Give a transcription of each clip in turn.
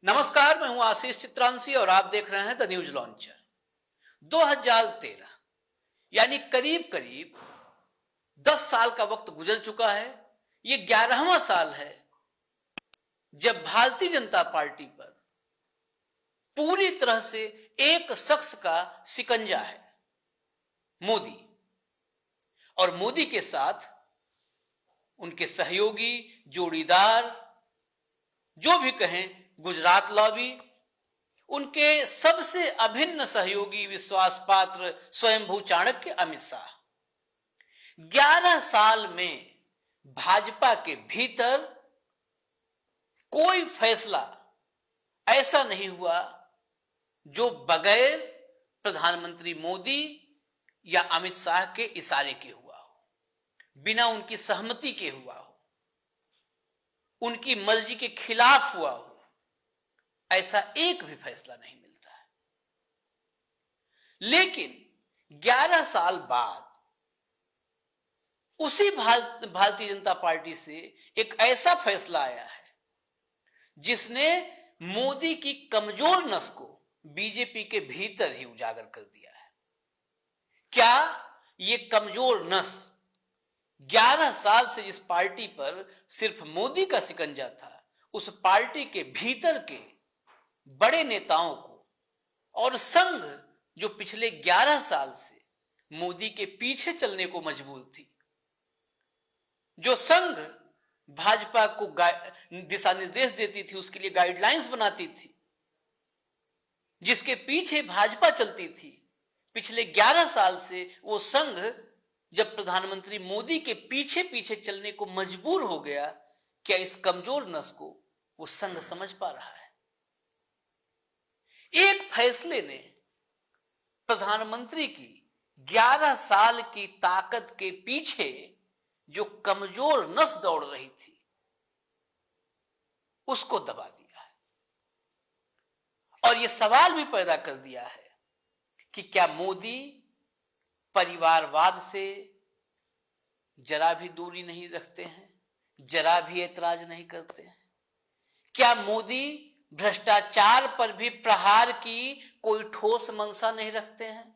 नमस्कार, मैं हूं आशीष चित्रांशी और आप देख रहे हैं द न्यूज लॉन्चर। 2013 यानी करीब करीब 10 साल का वक्त गुजर चुका है। ये 11वां साल है जब भारतीय जनता पार्टी पर पूरी तरह से एक शख्स का शिकंजा है, मोदी। और मोदी के साथ उनके सहयोगी, जोड़ीदार, जो भी कहें, गुजरात लॉबी, उनके सबसे अभिन्न सहयोगी, विश्वास पात्र, स्वयंभू चाणक्य अमित शाह। 11 साल में भाजपा के भीतर कोई फैसला ऐसा नहीं हुआ जो बगैर प्रधानमंत्री मोदी या अमित शाह के इशारे के हुआ हो, बिना उनकी सहमति के हुआ हो, उनकी मर्जी के खिलाफ हुआ हो। ऐसा एक भी फैसला नहीं मिलता है। लेकिन 11 साल बाद उसी भारतीय जनता पार्टी से एक ऐसा फैसला आया है जिसने मोदी की कमजोर नस को बीजेपी के भीतर ही उजागर कर दिया है। क्या ये कमजोर नस 11 साल से जिस पार्टी पर सिर्फ मोदी का शिकंजा था, उस पार्टी के भीतर के बड़े नेताओं को और संघ जो पिछले 11 साल से मोदी के पीछे चलने को मजबूर थी, जो संघ भाजपा को दिशा निर्देश देती थी, उसके लिए गाइडलाइंस बनाती थी, जिसके पीछे भाजपा चलती थी, पिछले 11 साल से वो संघ जब प्रधानमंत्री मोदी के पीछे पीछे चलने को मजबूर हो गया, क्या इस कमजोर नस को वो संघ समझ पा रहा है? एक फैसले ने प्रधानमंत्री की 11 साल की ताकत के पीछे जो कमजोर नस दौड़ रही थी, उसको दबा दिया है। और यह सवाल भी पैदा कर दिया है कि क्या मोदी परिवारवाद से जरा भी दूरी नहीं रखते हैं, जरा भी ऐतराज नहीं करते हैं? क्या मोदी भ्रष्टाचार पर भी प्रहार की कोई ठोस मंशा नहीं रखते हैं?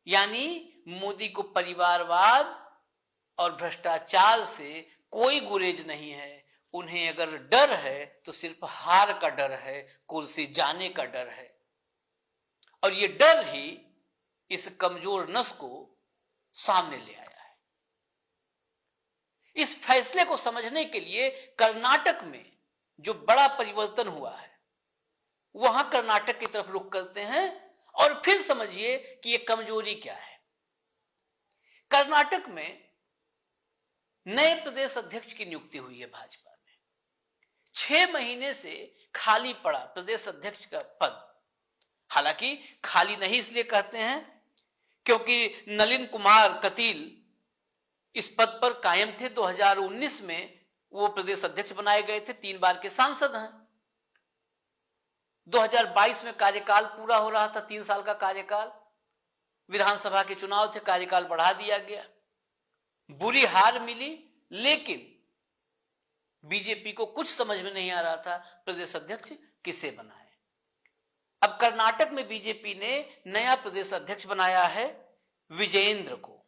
यानी मोदी को परिवारवाद और भ्रष्टाचार से कोई गुरेज नहीं है। उन्हें अगर डर है तो सिर्फ हार का डर है, कुर्सी जाने का डर है। और ये डर ही इस कमजोर नस को सामने ले आया है। इस फैसले को समझने के लिए कर्नाटक में जो बड़ा परिवर्तन हुआ है, वहां कर्नाटक की तरफ रुख करते हैं और फिर समझिए कि यह कमजोरी क्या है। कर्नाटक में नए प्रदेश अध्यक्ष की नियुक्ति हुई है भाजपा में। 6 महीने से खाली पड़ा प्रदेश अध्यक्ष का पद। हालांकि खाली नहीं इसलिए कहते हैं क्योंकि नलिन कुमार कतील इस पद पर कायम थे। 2019 में वो प्रदेश अध्यक्ष बनाए गए थे, 3 बार के सांसद हैं। 2022 में कार्यकाल पूरा हो रहा था, 3 साल का कार्यकाल। विधानसभा के चुनाव थे, कार्यकाल बढ़ा दिया गया। बुरी हार मिली, लेकिन बीजेपी को कुछ समझ में नहीं आ रहा था प्रदेश अध्यक्ष किसे बनाए। अब कर्नाटक में बीजेपी ने नया प्रदेश अध्यक्ष बनाया है विजयेंद्र को।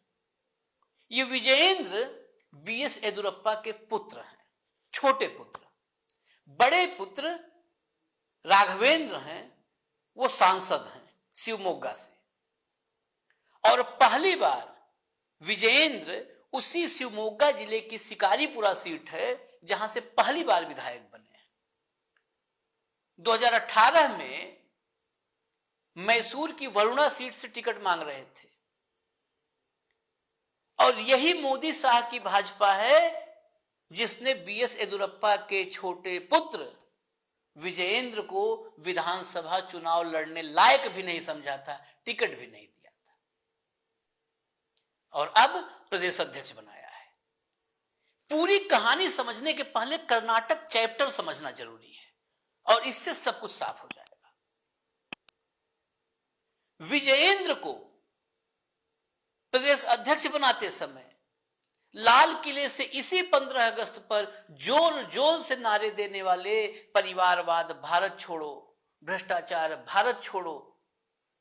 ये विजयेंद्र बीएस येदियुरप्पा के पुत्र हैं, छोटे पुत्र। बड़े पुत्र राघवेंद्र हैं, वो सांसद हैं शिवमोगा से। और पहली बार विजयेंद्र उसी शिवमोगा जिले की शिकारीपुरा सीट है जहां से पहली बार विधायक बने हैं। 2018 में मैसूर की वरुणा सीट से टिकट मांग रहे थे। और यही मोदी शाह की भाजपा है जिसने बीएस येदियुरप्पा के छोटे पुत्र विजयेंद्र को विधानसभा चुनाव लड़ने लायक भी नहीं समझा था, टिकट भी नहीं दिया था, और अब प्रदेश अध्यक्ष बनाया है। पूरी कहानी समझने के पहले कर्नाटक चैप्टर समझना जरूरी है और इससे सब कुछ साफ हो जाएगा। विजयेंद्र को प्रदेश अध्यक्ष बनाते समय लाल किले से इसी 15 अगस्त पर जोर जोर से नारे देने वाले परिवारवाद भारत छोड़ो, भ्रष्टाचार भारत छोड़ो,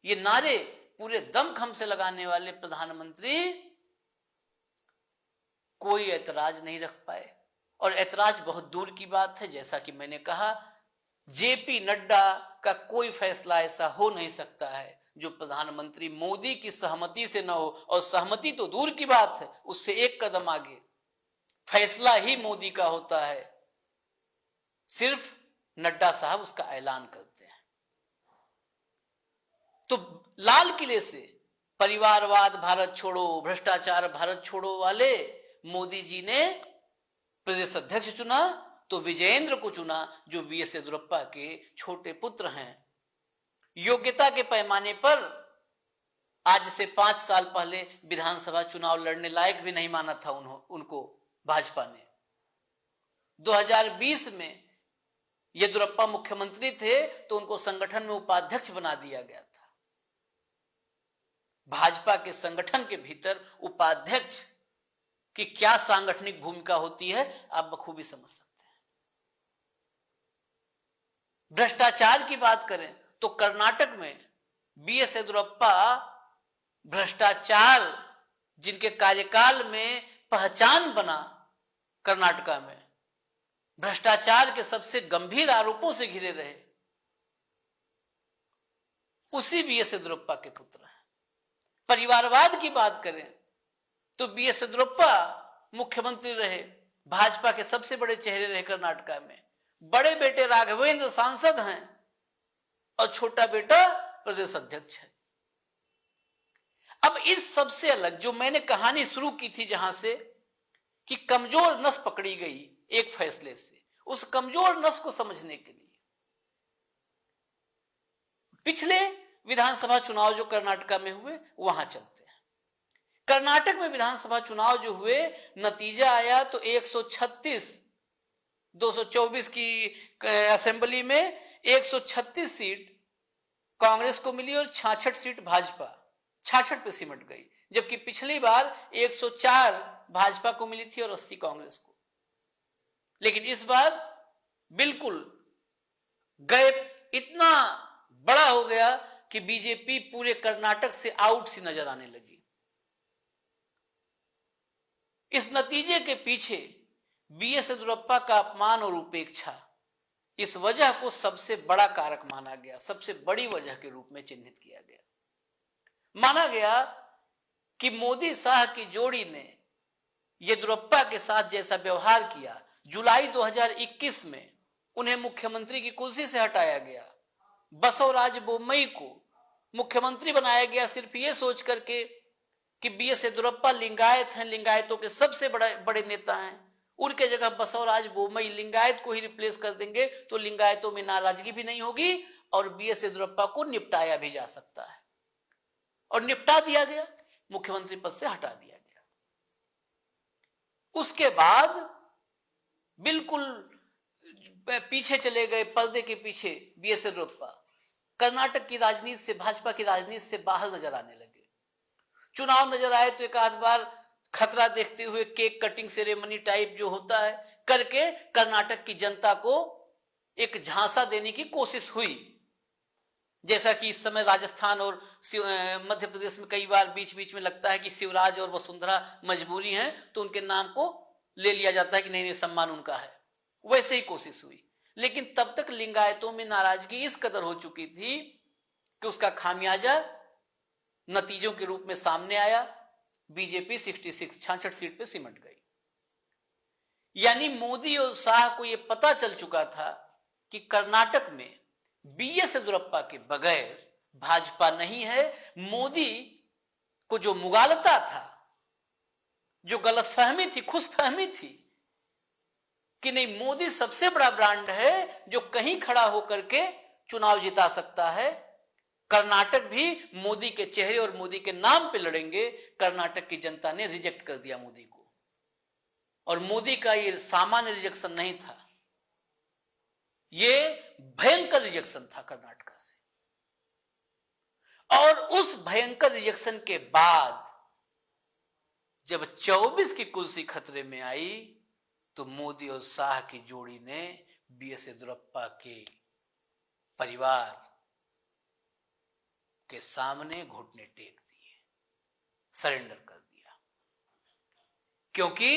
ये नारे पूरे दमखम से लगाने वाले प्रधानमंत्री कोई ऐतराज नहीं रख पाए। और ऐतराज बहुत दूर की बात है, जैसा कि मैंने कहा, जेपी नड्डा का कोई फैसला ऐसा हो नहीं सकता है जो प्रधानमंत्री मोदी की सहमति से न हो, और सहमति तो दूर की बात है, उससे एक कदम आगे फैसला ही मोदी का होता है, सिर्फ नड्डा साहब उसका ऐलान करते हैं। तो लाल किले से परिवारवाद भारत छोड़ो, भ्रष्टाचार भारत छोड़ो वाले मोदी जी ने प्रदेश अध्यक्ष चुना, तो विजयेंद्र को चुना जो बीएस येदियुरप्पा के छोटे पुत्र हैं। योग्यता के पैमाने पर आज से 5 साल पहले विधानसभा चुनाव लड़ने लायक भी नहीं माना था उनको भाजपा ने। 2020 में येदियुरप्पा मुख्यमंत्री थे तो उनको संगठन में उपाध्यक्ष बना दिया गया था। भाजपा के संगठन के भीतर उपाध्यक्ष की क्या सांगठनिक भूमिका होती है आप बखूबी समझ सकते हैं। भ्रष्टाचार की बात करें तो कर्नाटक में बीएस येदियुरप्पा भ्रष्टाचार जिनके कार्यकाल में पहचान बना, कर्नाटका में भ्रष्टाचार के सबसे गंभीर आरोपों से घिरे रहे, उसी बीएस येदियुरप्पा के पुत्र हैं। परिवारवाद की बात करें तो बीएस येदियुरप्पा मुख्यमंत्री रहे, भाजपा के सबसे बड़े चेहरे रहे कर्नाटका में। बड़े बेटे राघवेंद्र सांसद हैं और छोटा बेटा प्रदेश अध्यक्ष है। अब इस सबसे अलग जो मैंने कहानी शुरू की थी, जहां से कि कमजोर नस पकड़ी गई एक फैसले से, उस कमजोर नस को समझने के लिए पिछले विधानसभा चुनाव जो कर्नाटका में हुए वहां चलते हैं। कर्नाटक में विधानसभा चुनाव जो हुए, नतीजा आया तो 136, 224 की असेंबली में 136 सीट कांग्रेस को मिली और 66 सीट भाजपा 66 पे सिमट गई, जबकि पिछली बार 104 भाजपा को मिली थी और 80 कांग्रेस को। लेकिन इस बार बिल्कुल गैप इतना बड़ा हो गया कि बीजेपी पूरे कर्नाटक से आउट सी नजर आने लगी। इस नतीजे के पीछे बीएस येदियुरप्पा का अपमान और उपेक्षा, इस वजह को सबसे बड़ा कारक माना गया, सबसे बड़ी वजह के रूप में चिन्हित किया गया। माना गया कि मोदी शाह की जोड़ी ने येदियुरप्पा के साथ जैसा व्यवहार किया, जुलाई 2021 में उन्हें मुख्यमंत्री की कुर्सी से हटाया गया, बसवराज बोम्मई को मुख्यमंत्री बनाया गया सिर्फ ये सोच करके कि बीएस येदियुरप्पा लिंगायत हैं, लिंगायतों के सबसे बड़े नेता हैं, उनके जगह बसवराज बोम्मई लिंगायत को ही रिप्लेस कर देंगे तो लिंगायतों में नाराजगी भी नहीं होगी और बीएस येदियुरप्पा को निपटाया भी जा सकता है। और निपटा दिया गया, मुख्यमंत्री पद से हटा दिया गया। उसके बाद बिल्कुल पीछे चले गए, पर्दे के पीछे बीएस येदियुरप्पा कर्नाटक की राजनीति से, भाजपा की राजनीति से बाहर नजर आने लगे। चुनाव नजर आए तो एक आध बार खतरा देखते हुए केक कटिंग सेरेमनी टाइप जो होता है करके कर्नाटक की जनता को एक झांसा देने की कोशिश हुई, जैसा कि इस समय राजस्थान और मध्य प्रदेश में कई बार बीच बीच में लगता है कि शिवराज और वसुंधरा मजबूरी हैं तो उनके नाम को ले लिया जाता है कि नहीं सम्मान उनका है, वैसे ही कोशिश हुई। लेकिन तब तक लिंगायतों में नाराजगी इस कदर हो चुकी थी कि उसका खामियाजा नतीजों के रूप में सामने आया। बीजेपी 66 सीट पे सिमट गई। यानी मोदी और शाह को यह पता चल चुका था कि कर्नाटक में बीएस येदियुरप्पा के बगैर भाजपा नहीं है। मोदी को जो मुगालता था, जो गलतफहमी थी, खुशफहमी थी कि नहीं मोदी सबसे बड़ा ब्रांड है जो कहीं खड़ा होकर के चुनाव जिता सकता है, कर्नाटक भी मोदी के चेहरे और मोदी के नाम पे लड़ेंगे, कर्नाटक की जनता ने रिजेक्ट कर दिया मोदी को। और मोदी का ये सामान्य रिजेक्शन नहीं था, ये भयंकर रिजेक्शन था कर्नाटक से। और उस भयंकर रिजेक्शन के बाद जब 24 की कुर्सी खतरे में आई तो मोदी और शाह की जोड़ी ने बीएस येदियुरप्पा के परिवार के सामने घुटने टेक दिए, सरेंडर कर दिया, क्योंकि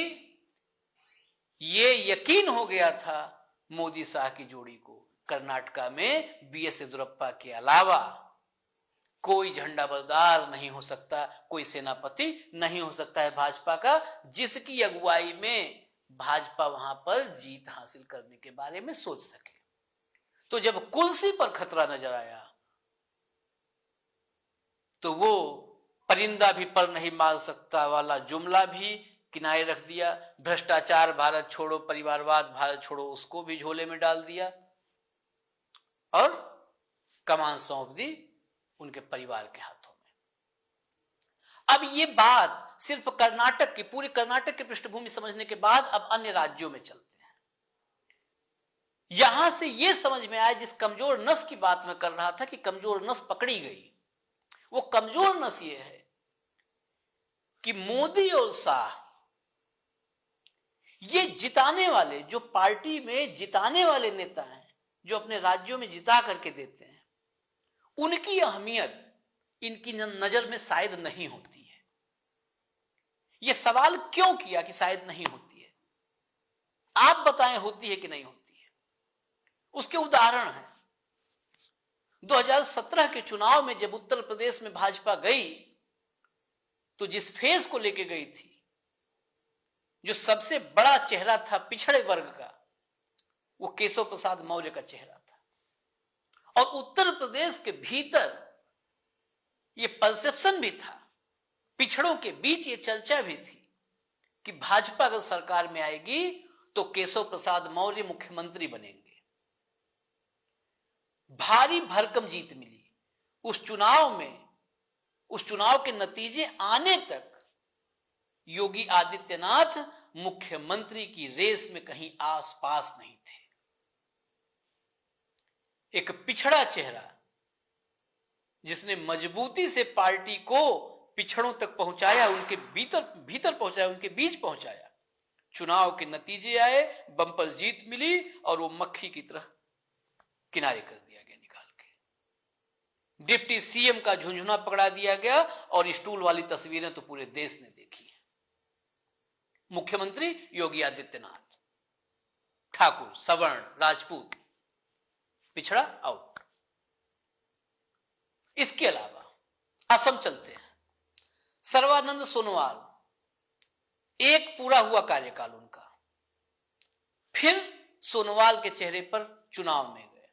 ये यकीन हो गया था मोदी शाह की जोड़ी को, कर्नाटका में बीएस येदियुरप्पा के अलावा कोई झंडाबरदार नहीं हो सकता, कोई सेनापति नहीं हो सकता है भाजपा का, जिसकी अगुवाई में भाजपा वहां पर जीत हासिल करने के बारे में सोच सके। तो जब कुर्सी पर खतरा नजर आया तो वो परिंदा भी पर नहीं मार सकता वाला जुमला भी किनारे रख दिया, भ्रष्टाचार भारत छोड़ो, परिवारवाद भारत छोड़ो, उसको भी झोले में डाल दिया और कमान सौंप दी उनके परिवार के हाथों में। अब ये बात सिर्फ कर्नाटक की, पूरे कर्नाटक की पृष्ठभूमि समझने के बाद अब अन्य राज्यों में चलते हैं। यहां से यह समझ में आया, जिस कमजोर नस की बात मैं कर रहा था कि कमजोर नस पकड़ी गई, वो कमजोर नस ये है कि मोदी और शाह ये जिताने वाले, जो पार्टी में जिताने वाले नेता हैं, जो अपने राज्यों में जिता करके देते हैं, उनकी अहमियत इनकी नजर में शायद नहीं होती है। यह सवाल क्यों किया कि शायद नहीं होती है? आप बताएं होती है कि नहीं होती है? उसके उदाहरण हैं। 2017 के चुनाव में जब उत्तर प्रदेश में भाजपा गई तो जिस फेस को लेके गई थी, जो सबसे बड़ा चेहरा था पिछड़े वर्ग का, वो केशव प्रसाद मौर्य का चेहरा था। और उत्तर प्रदेश के भीतर ये परसेप्शन भी था, पिछड़ों के बीच ये चर्चा भी थी कि भाजपा अगर सरकार में आएगी तो केशव प्रसाद मौर्य मुख्यमंत्री बनेंगे। भारी भरकम जीत मिली उस चुनाव में। उस चुनाव के नतीजे आने तक योगी आदित्यनाथ मुख्यमंत्री की रेस में कहीं आसपास नहीं थे। एक पिछड़ा चेहरा जिसने मजबूती से पार्टी को पिछड़ों तक पहुंचाया, उनके भीतर पहुंचाया, उनके बीच पहुंचाया। चुनाव के नतीजे आए, बम्पर जीत मिली और वो मक्खी की तरह किनारे कर दिया गया निकाल के। डिप्टी सीएम का झुंझुना पकड़ा दिया गया और स्टूल वाली तस्वीरें तो पूरे देश ने देखी है। मुख्यमंत्री योगी आदित्यनाथ, ठाकुर, सवर्ण, राजपूत, पिछड़ा आउट। इसके अलावा असम चलते हैं। सर्बानंद सोनोवाल, एक पूरा हुआ कार्यकाल उनका, फिर सोनोवाल के चेहरे पर चुनाव में गए।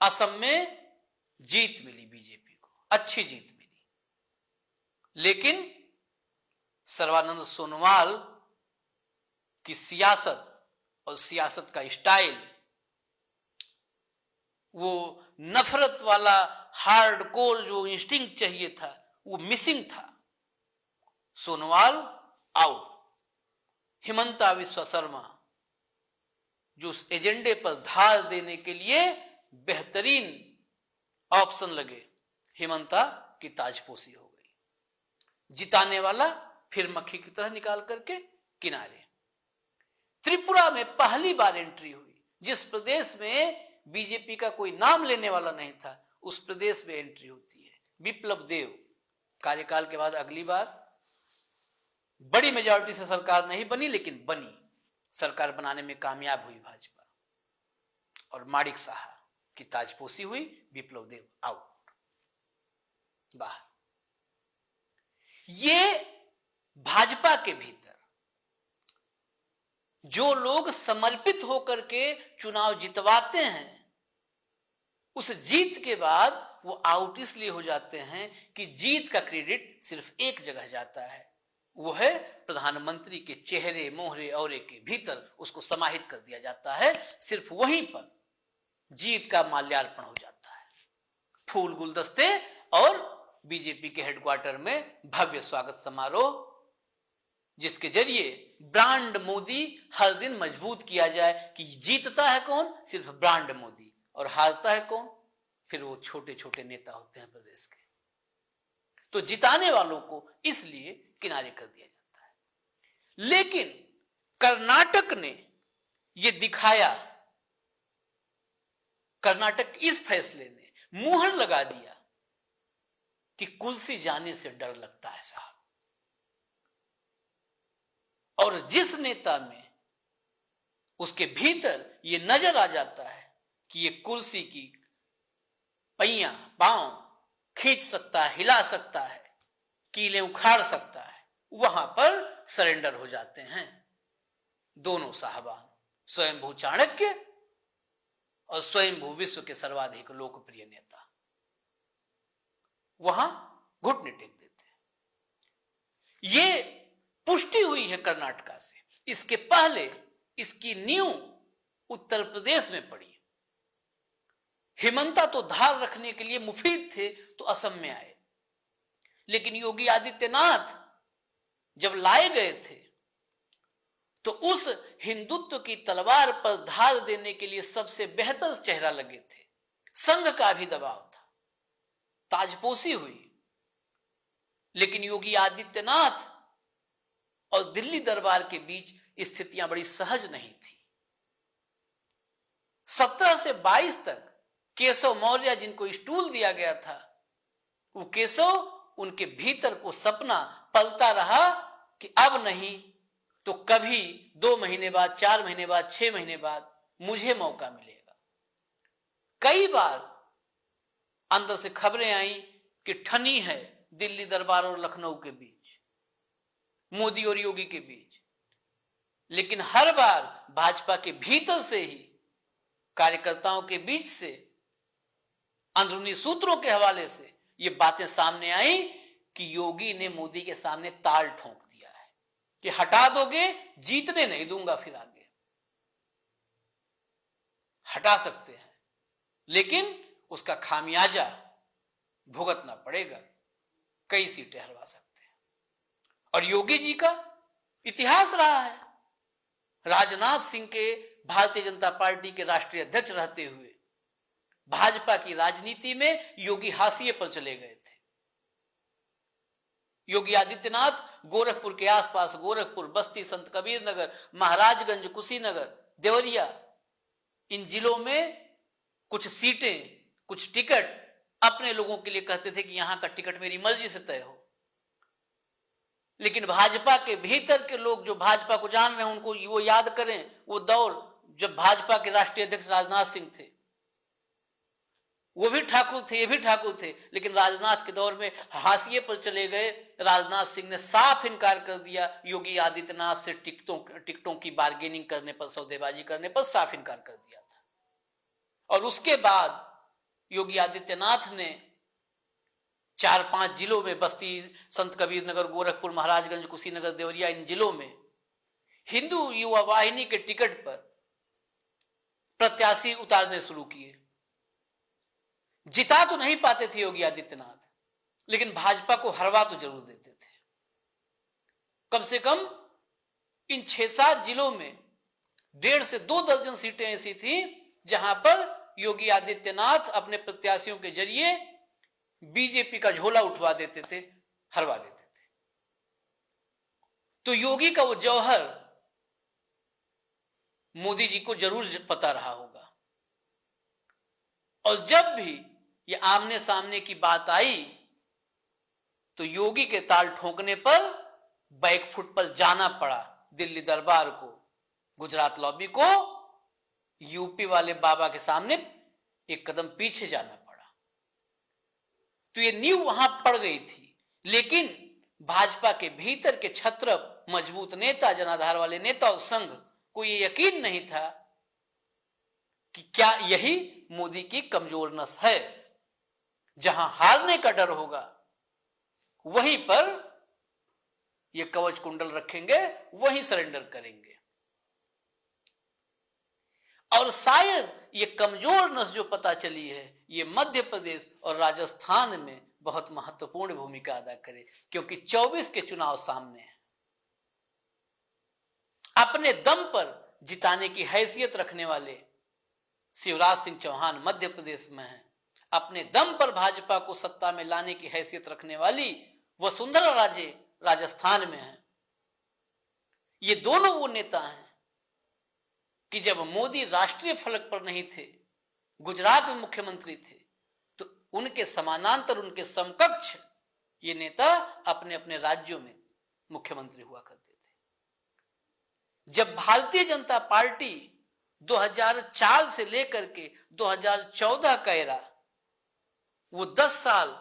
असम में जीत मिली बीजेपी को, अच्छी जीत मिली, लेकिन सर्बानंद सोनोवाल की सियासत और सियासत का स्टाइल, वो नफरत वाला हार्डकोर जो इंस्टिंक्ट चाहिए था, वो मिसिंग था। सोनोवाल आउट। हिमंता विश्व शर्मा, जो उस एजेंडे पर धार देने के लिए बेहतरीन ऑप्शन लगे, हिमंता की ताजपोशी हो गई। जिताने वाला फिर मक्खी की तरह निकाल करके किनारे। त्रिपुरा में पहली बार एंट्री हुई, जिस प्रदेश में बीजेपी का कोई नाम लेने वाला नहीं था, उस प्रदेश में एंट्री होती है। विप्लव देव, कार्यकाल के बाद अगली बार बड़ी मेजॉरिटी से सरकार नहीं बनी, लेकिन बनी, सरकार बनाने में कामयाब हुई भाजपा, और माणिक साहा की ताजपोशी हुई, विप्लव देव आउट, बाहर। ये भाजपा के भीतर जो लोग समर्पित होकर के चुनाव जितवाते हैं, उस जीत के बाद वो आउट इसलिए हो जाते हैं कि जीत का क्रेडिट सिर्फ एक जगह जाता है, वो है प्रधानमंत्री के चेहरे मोहरे औरे के भीतर, उसको समाहित कर दिया जाता है। सिर्फ वहीं पर जीत का माल्यार्पण हो जाता है, फूल गुलदस्ते और बीजेपी के हेडक्वार्टर में भव्य स्वागत समारोह, जिसके जरिए ब्रांड मोदी हर दिन मजबूत किया जाए कि जीतता है कौन, सिर्फ ब्रांड मोदी, और हारता है कौन, फिर वो छोटे छोटे नेता होते हैं प्रदेश के। तो जिताने वालों को इसलिए किनारे कर दिया जाता लेकिन कर्नाटक ने यह दिखाया, कर्नाटक इस फैसले ने मुहर लगा दिया कि कुर्सी जाने से डर लगता है साहब। और जिस नेता में उसके भीतर यह नजर आ जाता है कि यह कुर्सी की पहिया पांव खींच सकता है, हिला सकता है, कीलें उखाड़ सकता है, वहां पर सरेंडर हो जाते हैं दोनों साहबान, स्वयंभू चाणक्य और स्वयंभू विश्व के सर्वाधिक लोकप्रिय नेता, वहां घुटने टेक देते हैं। यह पुष्टि हुई है कर्नाटका से। इसके पहले इसकी नींव उत्तर प्रदेश में पड़ी। हिमंता तो धार रखने के लिए मुफीद थे तो असम में आए, लेकिन योगी आदित्यनाथ जब लाए गए थे तो उस हिंदुत्व की तलवार पर धार देने के लिए सबसे बेहतर चेहरा लगे थे। संघ का भी दबाव था, ताजपोशी हुई, लेकिन योगी आदित्यनाथ और दिल्ली दरबार के बीच स्थितियां बड़ी सहज नहीं थी। 17 से 22 तक केशव मौर्य जिनको स्टूल दिया गया था, वो केशव उनके भीतर को सपना पलता रहा कि अब नहीं तो कभी 2 महीने बाद, 4 महीने बाद, 6 महीने बाद मुझे मौका मिलेगा। कई बार अंदर से खबरें आई कि ठनी है दिल्ली दरबार और लखनऊ के बीच, मोदी और योगी के बीच, लेकिन हर बार भाजपा के भीतर से ही, कार्यकर्ताओं के बीच से, अंदरूनी सूत्रों के हवाले से ये बातें सामने आई कि योगी ने मोदी के सामने ताल ठोक दिया है कि हटा दोगे, जीतने नहीं दूंगा, फिर आगे हटा सकते हैं लेकिन उसका खामियाजा भुगतना पड़ेगा, कई सीटें हरवा सकते हैं। और योगी जी का इतिहास रहा है, राजनाथ सिंह के भारतीय जनता पार्टी के राष्ट्रीय अध्यक्ष रहते हुए भाजपा की राजनीति में योगी हाशिए पर चले गए थे। योगी आदित्यनाथ गोरखपुर के आसपास, गोरखपुर, बस्ती, संत कबीर नगर, महाराजगंज, कुशीनगर, देवरिया, इन जिलों में कुछ सीटें, कुछ टिकट अपने लोगों के लिए कहते थे कि यहां का टिकट मेरी मर्जी से तय हो। लेकिन भाजपा के भीतर के लोग जो भाजपा को जान रहे हैं, उनको वो याद करें वो दौर जब भाजपा के राष्ट्रीय अध्यक्ष राजनाथ सिंह थे। वो भी ठाकुर थे, ये भी ठाकुर थे, लेकिन राजनाथ के दौर में हाशिए पर चले गए। राजनाथ सिंह ने साफ इनकार कर दिया योगी आदित्यनाथ से टिकटों की बार्गेनिंग करने पर, सौदेबाजी करने पर साफ इनकार कर दिया था। और उसके बाद योगी आदित्यनाथ ने 4-5 जिलों में, बस्ती, संत कबीर नगर, गोरखपुर, महाराजगंज, कुशीनगर, देवरिया, इन जिलों में हिंदू युवा वाहिनी के टिकट पर प्रत्याशी उतारने शुरू किए। जिता तो नहीं पाते थे योगी आदित्यनाथ, लेकिन भाजपा को हरवा तो जरूर देते थे। कम से कम इन 6-7 जिलों में 1.5 से 2 दर्जन सीटें ऐसी थी जहां पर योगी आदित्यनाथ अपने प्रत्याशियों के जरिए बीजेपी का झोला उठवा देते थे, हरवा देते थे। तो योगी का वो जौहर मोदी जी को जरूर पता रहा होगा। और जब भी ये आमने सामने की बात आई तो योगी के ताल ठोकने पर बैकफुट पर जाना पड़ा दिल्ली दरबार को, गुजरात लॉबी को, यूपी वाले बाबा के सामने एक कदम पीछे जाना पड़ा। तो ये नींव वहां पड़ गई थी, लेकिन भाजपा के भीतर के छत्रप, मजबूत नेता, जनाधार वाले नेता और संघ को ये यकीन नहीं था कि क्या यही मोदी की कमजोर नस है। जहां हारने का डर होगा वहीं पर ये कवच कुंडल रखेंगे, वहीं सरेंडर करेंगे। और शायद ये कमजोर नस जो पता चली है, ये मध्य प्रदेश और राजस्थान में बहुत महत्वपूर्ण भूमिका अदा करे, क्योंकि 24 के चुनाव सामने हैं। अपने दम पर जिताने की हैसियत रखने वाले शिवराज सिंह चौहान मध्य प्रदेश में हैं। अपने दम पर भाजपा को सत्ता में लाने की हैसियत रखने वाली वसुंधरा राजे राजस्थान में है। ये दोनों वो नेता हैं कि जब मोदी राष्ट्रीय फलक पर नहीं थे, गुजरात में मुख्यमंत्री थे, तो उनके समानांतर, उनके समकक्ष ये नेता अपने अपने राज्यों में मुख्यमंत्री हुआ करते थे। जब भारतीय जनता पार्टी 2004 से लेकर के 2014 का एरा, वो 10 साल,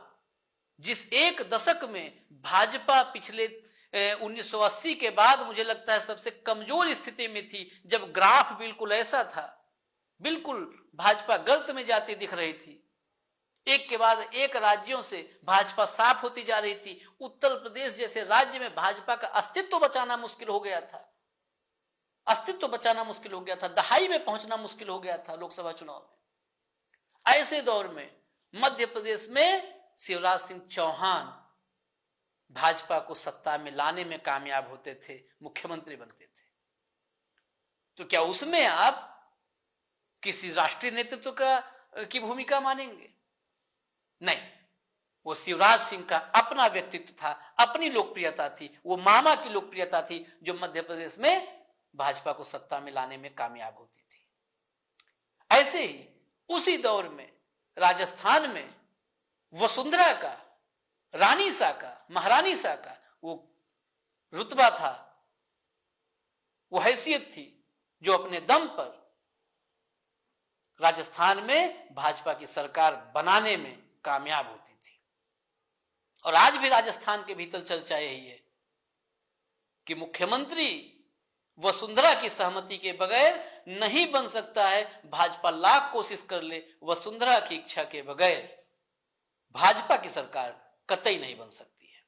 जिस एक दशक में भाजपा पिछले 1980 के बाद मुझे लगता है सबसे कमजोर स्थिति में थी, जब ग्राफ बिल्कुल ऐसा था, बिल्कुल भाजपा गर्त में जाती दिख रही थी, एक के बाद एक राज्यों से भाजपा साफ होती जा रही थी। उत्तर प्रदेश जैसे राज्य में भाजपा का अस्तित्व बचाना मुश्किल हो गया था, अस्तित्व बचाना मुश्किल हो गया था, दहाई में पहुंचना मुश्किल हो गया था लोकसभा चुनाव में। ऐसे दौर में मध्य प्रदेश में शिवराज सिंह चौहान भाजपा को सत्ता में लाने में कामयाब होते थे, मुख्यमंत्री बनते थे। तो क्या उसमें आप किसी राष्ट्रीय नेतृत्व की भूमिका मानेंगे? नहीं, वो शिवराज सिंह का अपना व्यक्तित्व था, अपनी लोकप्रियता थी, वो मामा की लोकप्रियता थी जो मध्य प्रदेश में भाजपा को सत्ता में लाने में कामयाब होती थी। ऐसे ही उसी दौर में राजस्थान में वसुंधरा का, रानी सा का, महारानी सा का वो रुतबा था, वो हैसियत थी जो अपने दम पर राजस्थान में भाजपा की सरकार बनाने में कामयाब होती थी। और आज भी राजस्थान के भीतर चर्चा यही है कि मुख्यमंत्री वसुंधरा की सहमति के बगैर नहीं बन सकता है। भाजपा लाख कोशिश कर ले, वसुंधरा की इच्छा के बगैर भाजपा की सरकार कतई नहीं बन सकती है।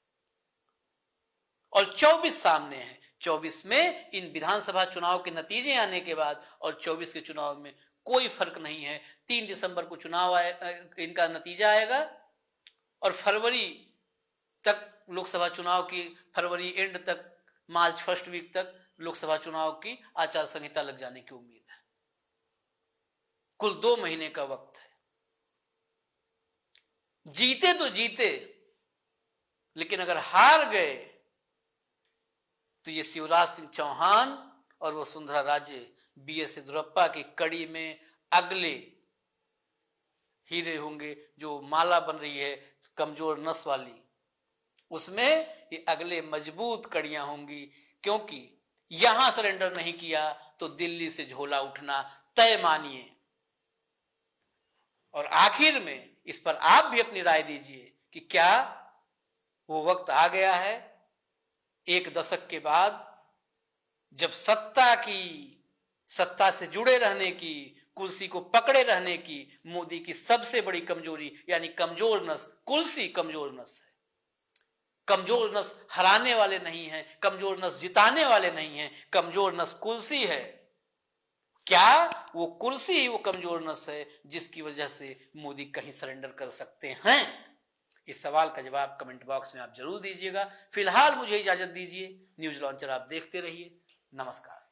और 24 सामने है, 24 में इन विधानसभा चुनाव के नतीजे आने के बाद और 24 के चुनाव में कोई फर्क नहीं है। 3 दिसंबर को चुनाव इनका नतीजा आएगा और फरवरी तक लोकसभा चुनाव की, फरवरी एंड तक, मार्च फर्स्ट वीक तक लोकसभा चुनाव की आचार संहिता लग जाने की उम्मीद है। कुल 2 महीने का वक्त है। जीते तो जीते, लेकिन अगर हार गए तो ये शिवराज सिंह चौहान और वसुंधरा राजे बीएस येदियुरप्पा की कड़ी में अगले हीरे होंगे। जो माला बन रही है कमजोर नस वाली, उसमें ये अगले मजबूत कड़ियां होंगी, क्योंकि यहां सरेंडर नहीं किया तो दिल्ली से झोला उठना तय मानिए। और आखिर में इस पर आप भी अपनी राय दीजिए कि क्या वो वक्त आ गया है, एक दशक के बाद, जब सत्ता से जुड़े रहने की, कुर्सी को पकड़े रहने की मोदी की सबसे बड़ी कमजोरी यानी कमजोर नस, कुर्सी कमजोर नस है। कमजोर नस हराने वाले नहीं हैं, कमजोर नस जिताने वाले नहीं हैं, कमजोर नस कुर्सी है। क्या वो कुर्सी ही वो कमजोर नस है जिसकी वजह से मोदी कहीं सरेंडर कर सकते हैं? इस सवाल का जवाब कमेंट बॉक्स में आप जरूर दीजिएगा। फिलहाल मुझे इजाजत दीजिए। न्यूज लॉन्चर आप देखते रहिए। नमस्कार।